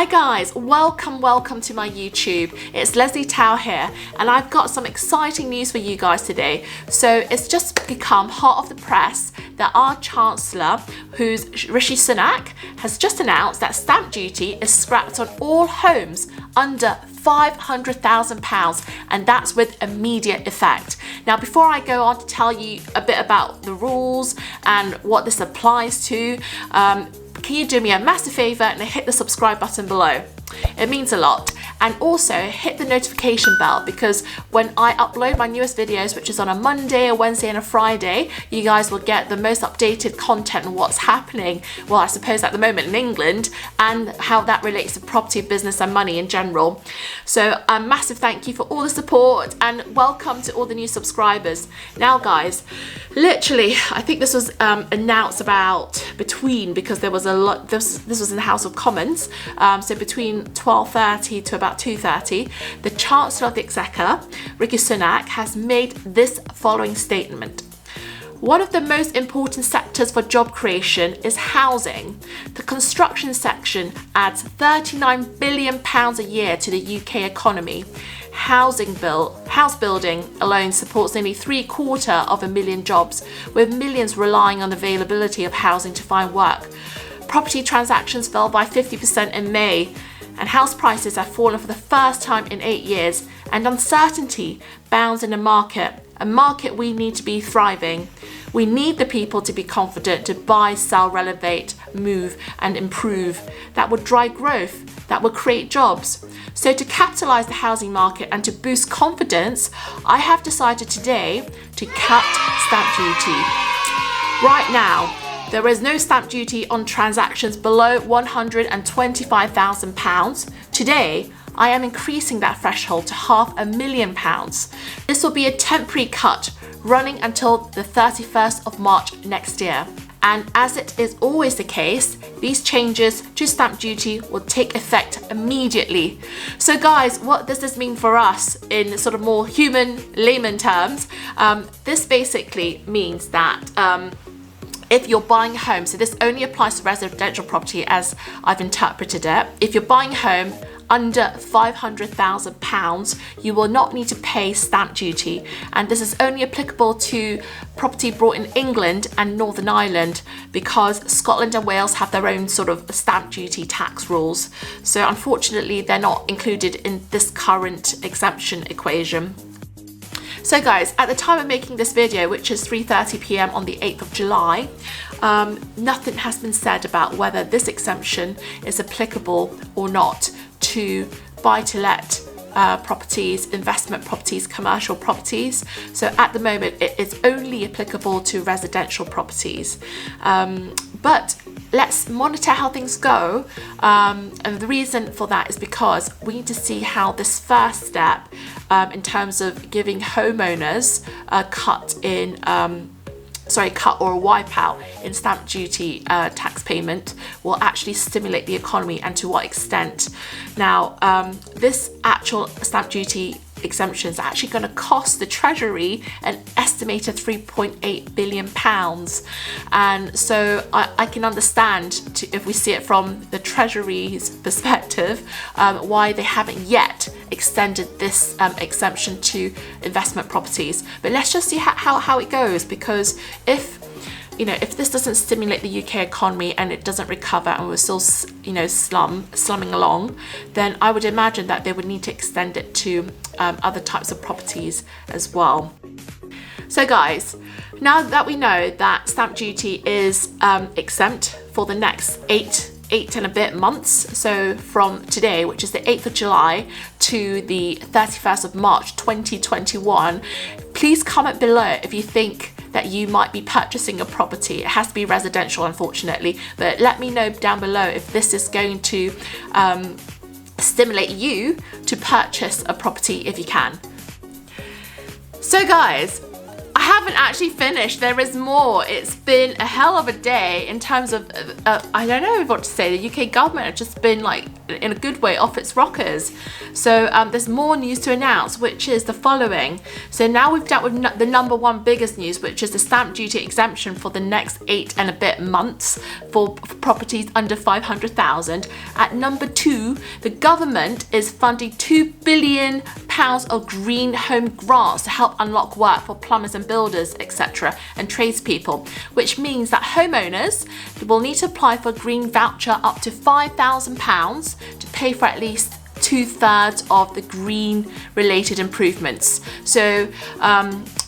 Hi guys, welcome to my YouTube. It's Lesley Tao here, and I've got some exciting news for you guys today. So it's just become hot off the press that our Chancellor, who's Rishi Sunak, has just announced that stamp duty is scrapped on all homes under £500,000, and that's with immediate effect. Now, before I go on to tell you a bit about the rules and what this applies to, can you do me a massive favour and hit the subscribe button below? It means a lot. And also hit the notification bell, because when I upload my newest videos, which is on a Monday, a Wednesday and a Friday, you guys will get the most updated content on what's happening, well, I suppose at the moment in England, and how that relates to property, business and money in general. So a massive thank you for all the support and welcome to all the new subscribers. Now guys, literally, I think this was announced because there was a lot, this was in the House of Commons, so between 12:30 to about 2:30, the Chancellor of the Exchequer, Rishi Sunak, has made this following statement. One of the most important sectors for job creation is housing. The construction section adds £39 billion a year to the UK economy. House building alone supports nearly 750,000 jobs, with millions relying on the availability of housing to find work. Property transactions fell by 50% in May, and house prices have fallen for the first time in 8 years, and uncertainty bounds in the market, a market we need to be thriving. We need the people to be confident to buy, sell, renovate, move and improve. That will drive growth, that will create jobs. So to capitalise the housing market and to boost confidence, I have decided today to cut stamp duty. Right now, there is no stamp duty on transactions below £125,000. Today, I am increasing that threshold to £500,000. This will be a temporary cut running until the 31st of March next year. And as it is always the case, these changes to stamp duty will take effect immediately. So guys, what does this mean for us in sort of more human layman terms? This basically means that if you're buying a home, so this only applies to residential property as I've interpreted it. If you're buying a home under £500,000, you will not need to pay stamp duty. And this is only applicable to property bought in England and Northern Ireland, because Scotland and Wales have their own sort of stamp duty tax rules. So unfortunately, they're not included in this current exemption equation. So guys, at the time of making this video, which is 3:30 p.m. on the 8th of July, nothing has been said about whether this exemption is applicable or not to buy-to-let properties, investment properties, commercial properties. So at the moment, it is only applicable to residential properties. But let's monitor how things go. And the reason for that is because we need to see how this first step in terms of giving homeowners a cut or a wipeout in stamp duty tax payment will actually stimulate the economy, and to what extent. Now, this actual stamp duty exemption is actually going to cost the Treasury an estimated £3.8 billion. And so I can understand, if we see it from the Treasury's perspective, why they haven't yet extended this exemption to investment properties. But let's just see how it goes, because if this doesn't stimulate the UK economy and it doesn't recover and we're still, slumming along, then I would imagine that they would need to extend it to other types of properties as well. So guys, now that we know that stamp duty is exempt for the next eight and a bit months, so from today, which is the 8th of July, to the 31st of March 2021, please comment below if you think that you might be purchasing a property. It has to be residential, unfortunately, but let me know down below if this is going to stimulate you to purchase a property if you can. So guys, I haven't actually finished. There is more. It's been a hell of a day in terms of, I don't know what to say. The UK government have just been like, in a good way, off its rockers. So there's more news to announce, which is the following. So now we've dealt with the number one biggest news, which is the stamp duty exemption for the next 8 and a bit months for properties under 500,000. At number 2, the government is funding £2 billion of green home grants to help unlock work for plumbers and builders, etc., and tradespeople, which means that homeowners will need to apply for a green voucher up to £5,000 to pay for at least 2/3 of the green related improvements. So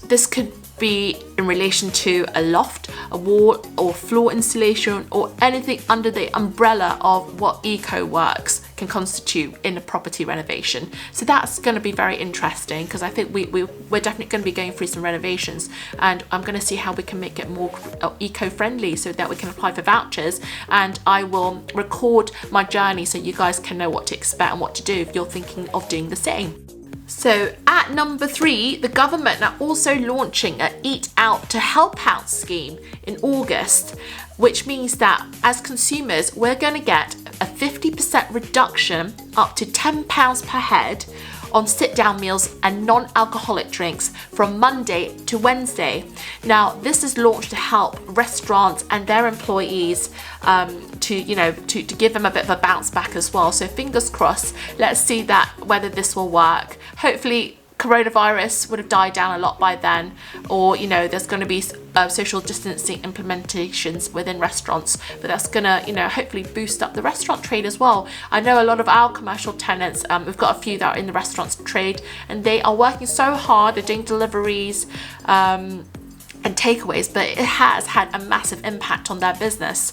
this could be in relation to a loft, a wall or floor installation, or anything under the umbrella of what eco works can constitute in a property renovation. So that's going to be very interesting, because I think we're definitely going to be going through some renovations, and I'm going to see how we can make it more eco-friendly so that we can apply for vouchers, and I will record my journey so you guys can know what to expect and what to do if you're thinking of doing the same. So at number 3, the government are also launching an Eat Out to Help Out scheme in August, which means that as consumers, we're going to get a 50% reduction up to £10 per head on sit-down meals and non-alcoholic drinks from Monday to Wednesday. Now, this is launched to help restaurants and their employees to give them a bit of a bounce back as well. So fingers crossed, let's see that whether this will work. Hopefully coronavirus would have died down a lot by then, or there's going to be social distancing implementations within restaurants, but that's gonna hopefully boost up the restaurant trade as well. I know a lot of our commercial tenants, we've got a few that are in the restaurants trade, and they are working so hard. They're doing deliveries and takeaways, but it has had a massive impact on their business.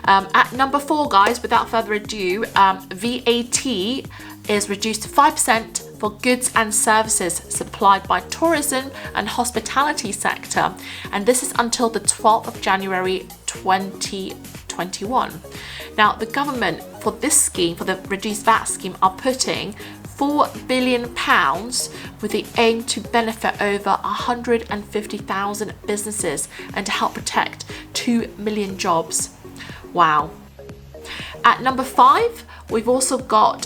At number 4, guys, without further ado, VAT is reduced to 5% for goods and services supplied by tourism and hospitality sector, and this is until the 12th of January 2021. Now, the government for this scheme, for the reduced VAT scheme, are putting £4 billion with the aim to benefit over 150,000 businesses and to help protect 2 million jobs. Wow. At number 5, we've also got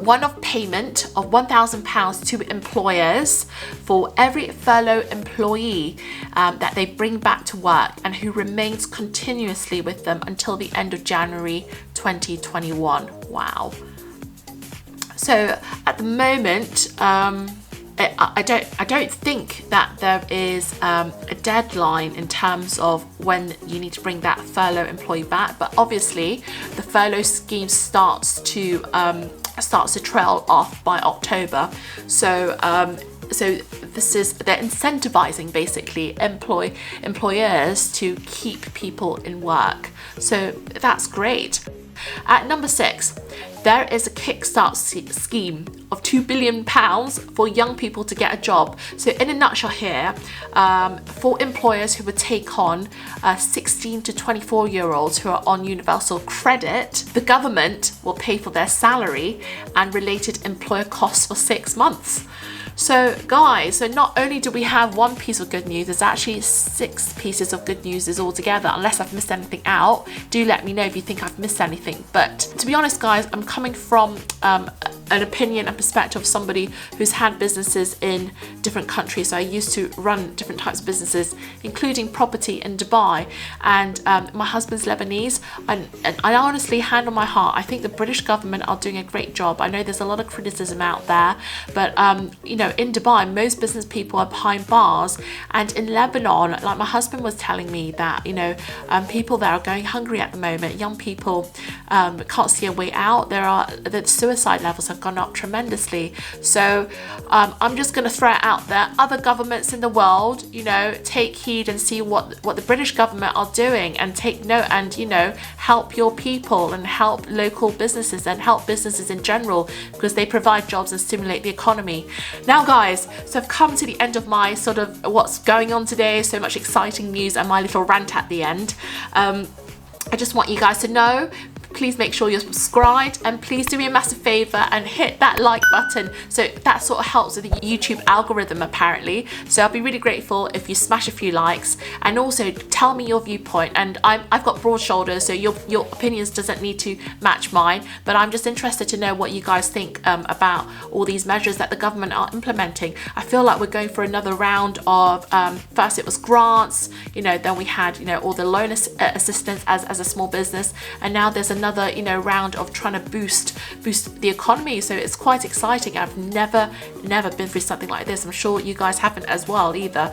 one-off payment of £1,000 to employers for every furlough employee that they bring back to work and who remains continuously with them until the end of January 2021. Wow. So at the moment, I don't think that there is a deadline in terms of when you need to bring that furlough employee back, but obviously the furlough scheme starts to trail off by October. So they're incentivizing basically employers to keep people in work. So that's great. At number 6, there is a kickstart scheme of £2 billion for young people to get a job. So in a nutshell here, for employers who would take on 16 to 24-year-olds who are on universal credit, the government will pay for their salary and related employer costs for 6 months. So guys, so not only do we have one piece of good news, there's actually 6 pieces of good news altogether. Unless I've missed anything out, do let me know if you think I've missed anything. But to be honest, guys, I'm coming from an opinion and perspective of somebody who's had businesses in different countries. So I used to run different types of businesses, including property in Dubai, and my husband's Lebanese, and I honestly, hand on my heart, I think the British government are doing a great job. I know there's a lot of criticism out there, but in Dubai, most business people are behind bars, and in Lebanon, like my husband was telling me that people there are going hungry at the moment. Young people can't see a way out. The suicide levels have gone up tremendously. So I'm just going to throw it out there. Other governments in the world, take heed and see what the British government are doing, and take note, and help your people and help local businesses and help businesses in general, because they provide jobs and stimulate the economy. Now guys, so I've come to the end of my sort of what's going on today, so much exciting news and my little rant at the end. I just want you guys to know, please make sure you're subscribed, and please do me a massive favor and hit that like button, so that sort of helps with the YouTube algorithm apparently. So I'll be really grateful if you smash a few likes, and also tell me your viewpoint. And I've got broad shoulders, so your opinions doesn't need to match mine, but I'm just interested to know what you guys think about all these measures that the government are implementing. I feel like we're going for another round of first it was grants, you know, then we had, you know, all the loan assistance as a small business, and now there's another, you know, round of trying to boost the economy. So it's quite exciting. I've never been through something like this. I'm sure you guys haven't as well either.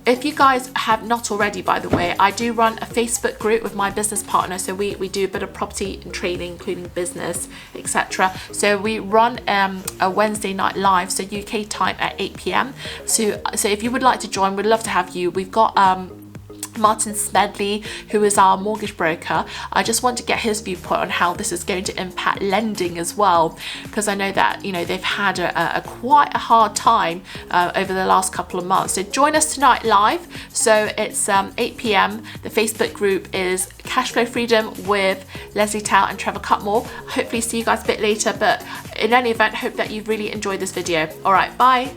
If you guys have not already, by the way, I do run a Facebook group with my business partner, so we do a bit of property and trading, including business, etc. So we run a Wednesday night live, so UK time at 8 p.m. So if you would like to join, we'd love to have you. We've got Martin Smedley, who is our mortgage broker. I just want to get his viewpoint on how this is going to impact lending as well, because I know that, you know, they've had quite a hard time over the last couple of months. So join us tonight live. So it's 8 p.m. The Facebook group is Cashflow Freedom with Lesley Tao and Trevor Cutmore. Hopefully see you guys a bit later, but in any event, hope that you've really enjoyed this video. All right, bye.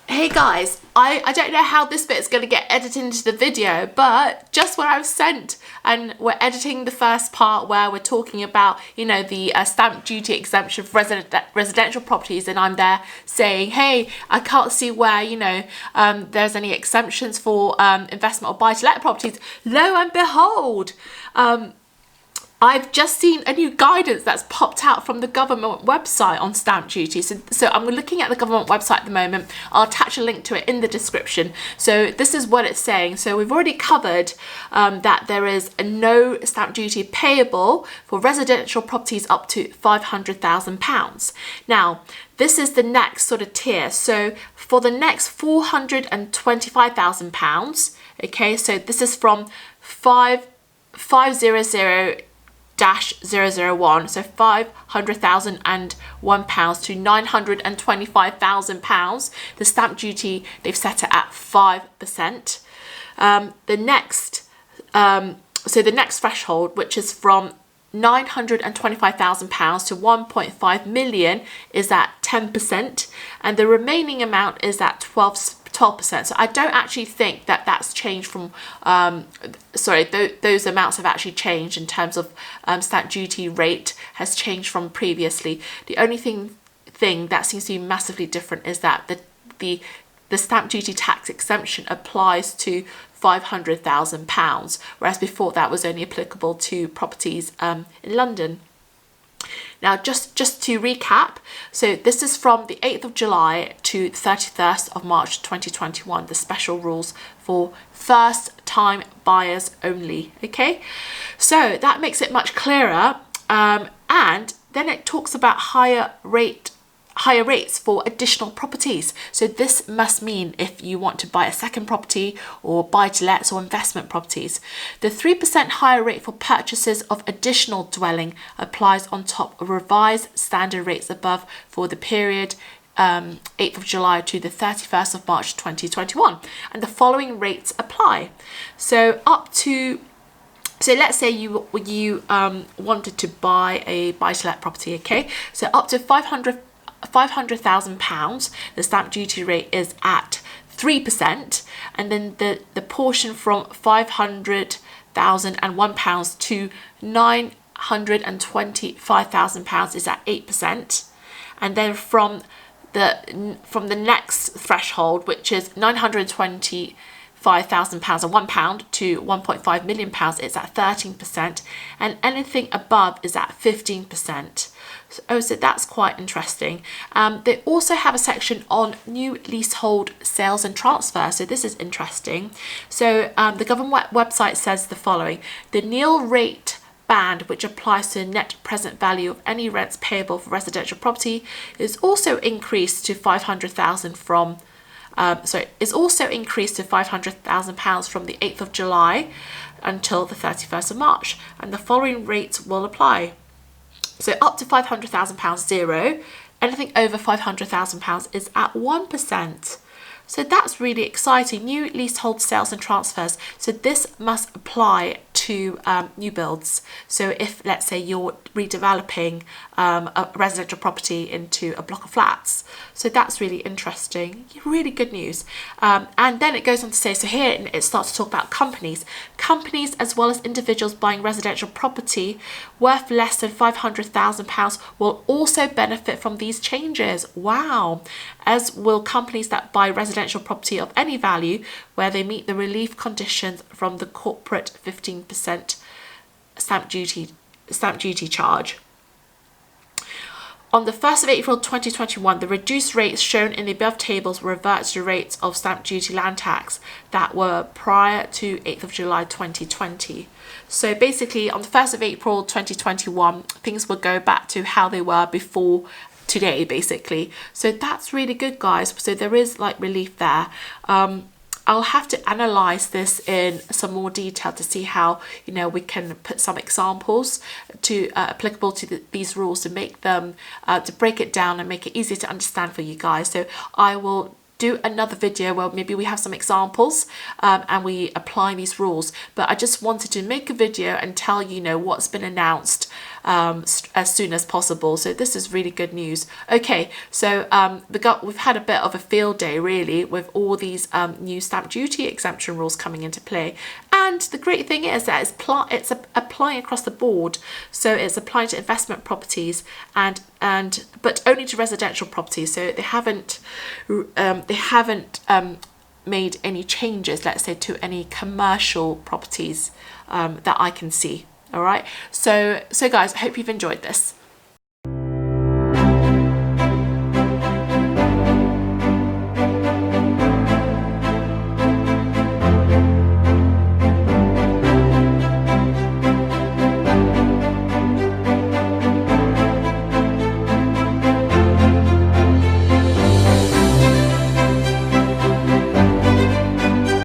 Hey guys, I don't know how this bit is going to get edited into the video, but just when I've sent and we're editing the first part where we're talking about, you know, the stamp duty exemption for residential properties, and I'm there saying, hey, I can't see where, you know, there's any exemptions for investment or buy-to-let properties. Lo and behold, I've just seen a new guidance that's popped out from the government website on stamp duty. So I'm looking at the government website at the moment. I'll attach a link to it in the description. So this is what it's saying. So we've already covered that there is no stamp duty payable for residential properties up to £500,000. Now, this is the next sort of tier. So for the next £425,000, okay, so this is from 500 001, so £500,001 to £925,000. The stamp duty, they've set it at 5%. The next threshold, which is from £925,000 to 1.5 million, is at 10%, and the remaining amount is at 12%. So I don't actually think that that's changed from, those amounts have actually changed in terms of stamp duty rate has changed from previously. The only thing that seems to be massively different is that the stamp duty tax exemption applies to £500,000, whereas before that was only applicable to properties in London. Now, just to recap, so this is from the 8th of July to 31st of March 2021, the special rules for first-time buyers only, okay? So that makes it much clearer, and then it talks about higher rates for additional properties. So this must mean if you want to buy a second property or buy-to-lets or investment properties. The 3% higher rate for purchases of additional dwelling applies on top of revised standard rates above for the period 8th of July to the 31st of March 2021. And the following rates apply. So let's say you wanted to buy a buy-to-let property, okay? So up to £500,000, the stamp duty rate is at 3%, and then the portion from £500,001 to £925,000 is at 8%, and then from the next threshold, which is £925,000 and £1 to £1.5 million, it's at 13%, and anything above is at 15%. So that's quite interesting. They also have a section on new leasehold sales and transfer. So this is interesting. So the government website says the following: the nil rate band, which applies to the net present value of any rents payable for residential property, is also increased to £500,000 from £500,000 from the 8th of July until the 31st of March, and the following rates will apply. So up to £500,000, 0. Anything over £500,000 is at 1%. So that's really exciting. New leasehold sales and transfers. So this must apply to new builds. So if, let's say, you're redeveloping a residential property into a block of flats. So that's really interesting. Really good news. And then it goes on to say, so here it starts to talk about companies. Companies as well as individuals buying residential property worth less than £500,000 will also benefit from these changes. Wow. As will companies that buy residential property of any value where they meet the relief conditions from the corporate 15% stamp duty charge. On the 1st of April 2021, the reduced rates shown in the above tables revert to rates of stamp duty land tax that were prior to 8th of July 2020. So basically on the 1st of April 2021, things will go back to how they were before today, basically. So that's really good, guys. So there is like relief there. I'll have to analyze this in some more detail to see how, you know, we can put some examples to applicable to these rules to make them to break it down and make it easier to understand for you guys. So I will do another video where maybe we have some examples and we apply these rules, but I just wanted to make a video and tell you know what's been announced as soon as possible. So this is really good news. Okay, so we've had a bit of a field day really with all these new stamp duty exemption rules coming into play, and the great thing is that it's applying across the board. So it's applying to investment properties but only to residential properties. So they haven't made any changes, let's say, to any commercial properties that I can see. All right, so guys, I hope you've enjoyed this.